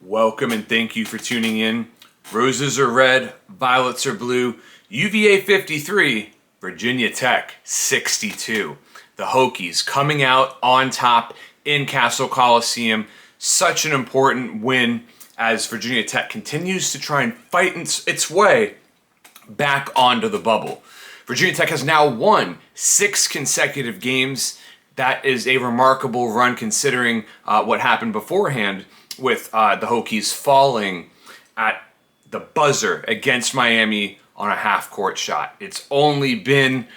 Welcome and thank you for tuning in. Roses are red, violets are blue. UVA 53, Virginia Tech 62. The Hokies coming out on top in Cassell Coliseum. Such an important win as Virginia Tech continues to try and fight its way back onto the bubble. Virginia Tech has now won 6 consecutive games. That is a remarkable run considering what happened beforehand with the Hokies falling at the buzzer against Miami on a half-court shot. It's only been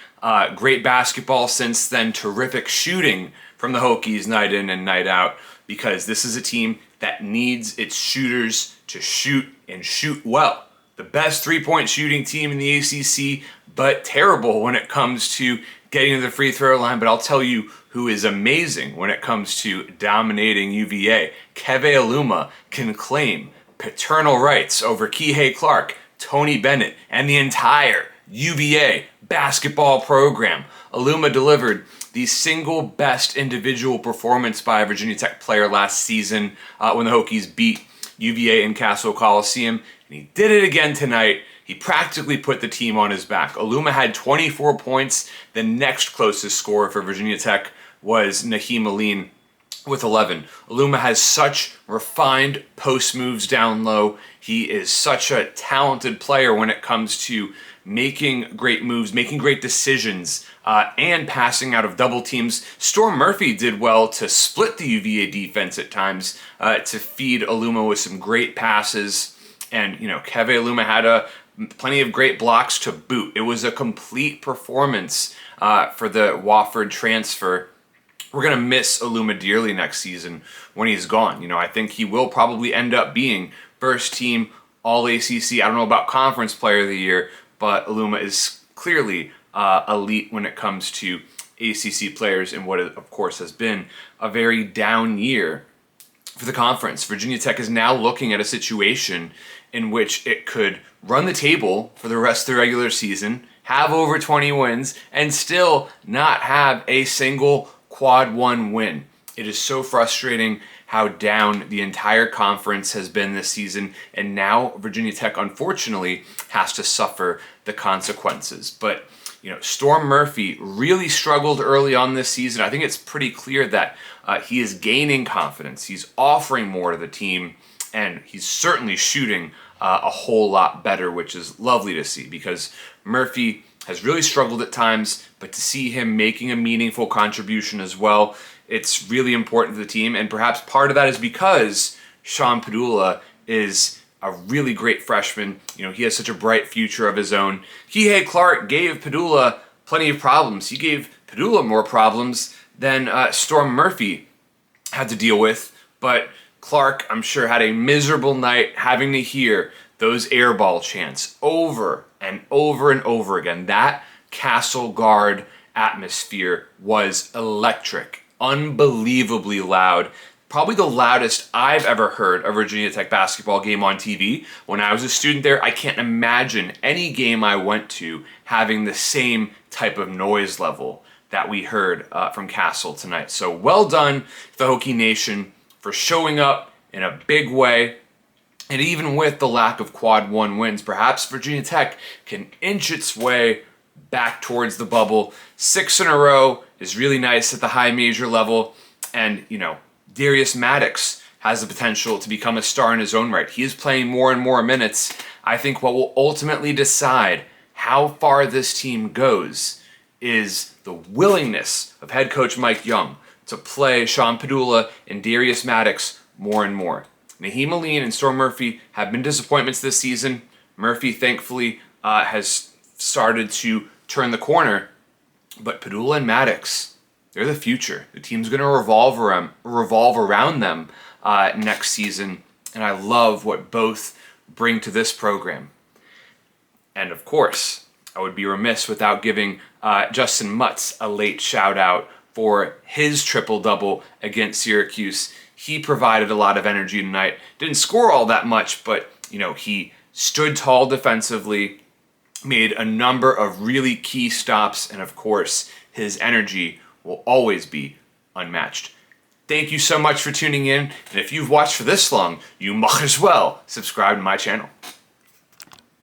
great basketball since then, terrific shooting from the Hokies night in and night out, because this is a team that needs its shooters to shoot and shoot well. The best three-point shooting team in the ACC, but terrible when it comes to getting to the free throw line. But I'll tell you who is amazing when it comes to dominating UVA. Keve Aluma can claim paternal rights over Kihei Clark, Tony Bennett, and the entire UVA basketball program. Aluma delivered the single best individual performance by a Virginia Tech player last season when the Hokies beat UVA in Cassell Coliseum, and he did it again tonight. He practically put the team on his back. Aluma had 24 points. The next closest scorer for Virginia Tech was Naheem Aline with 11. Aluma has such refined post moves down low. He is such a talented player when it comes to making great moves, making great decisions, and passing out of double teams. Storm Murphy did well to split the UVA defense at times to feed Aluma with some great passes. And, Keve Aluma had plenty of great blocks to boot. It was a complete performance for the Wofford transfer. We're going to miss Aluma dearly next season when he's gone. I think he will probably end up being first team All-ACC. I don't know about Conference Player of the Year, but Aluma is clearly elite when it comes to ACC players in what, of course, has been a very down year for the conference. Virginia Tech is now looking at a situation in which it could run the table for the rest of the regular season, have over 20 wins, and still not have a single quad one win. It is so frustrating how down the entire conference has been this season, and now Virginia Tech, unfortunately, has to suffer the consequences. But, Storm Murphy really struggled early on this season. I think it's pretty clear that he is gaining confidence. He's offering more to the team, and he's certainly shooting a whole lot better, which is lovely to see, because Murphy has really struggled at times, but to see him making a meaningful contribution as well, it's really important to the team. And perhaps part of that is because Sean Padula is a really great freshman. He has such a bright future of his own. Kihei Clark gave Padula plenty of problems. He gave Padula more problems than Storm Murphy had to deal with. But Clark, I'm sure, had a miserable night having to hear those airball chants over and over and over again. That Castle Guard atmosphere was electric, unbelievably loud. Probably the loudest I've ever heard a Virginia Tech basketball game on TV. When I was a student there, I can't imagine any game I went to having the same type of noise level that we heard from Cassell tonight. So well done, the Hokie Nation, for showing up in a big way. And even with the lack of quad one wins, perhaps Virginia Tech can inch its way back towards the bubble. 6 in a row is really nice at the high major level. And, Darius Maddox has the potential to become a star in his own right. He is playing more and more minutes. I think what will ultimately decide how far this team goes is the willingness of head coach Mike Young to play Sean Padula and Darius Maddox more and more. Naheem Aline and Storm Murphy have been disappointments this season. Murphy, thankfully, has started to turn the corner. But Padula and Maddox, they're the future. The team's going to revolve around them next season. And I love what both bring to this program. And, of course, I would be remiss without giving Justin Mutz a late shout-out for his triple-double against Syracuse. He provided a lot of energy tonight. Didn't score all that much, but, he stood tall defensively, made a number of really key stops, and, of course, his energy will always be unmatched. Thank you so much for tuning in, and if you've watched for this long, you might as well subscribe to my channel.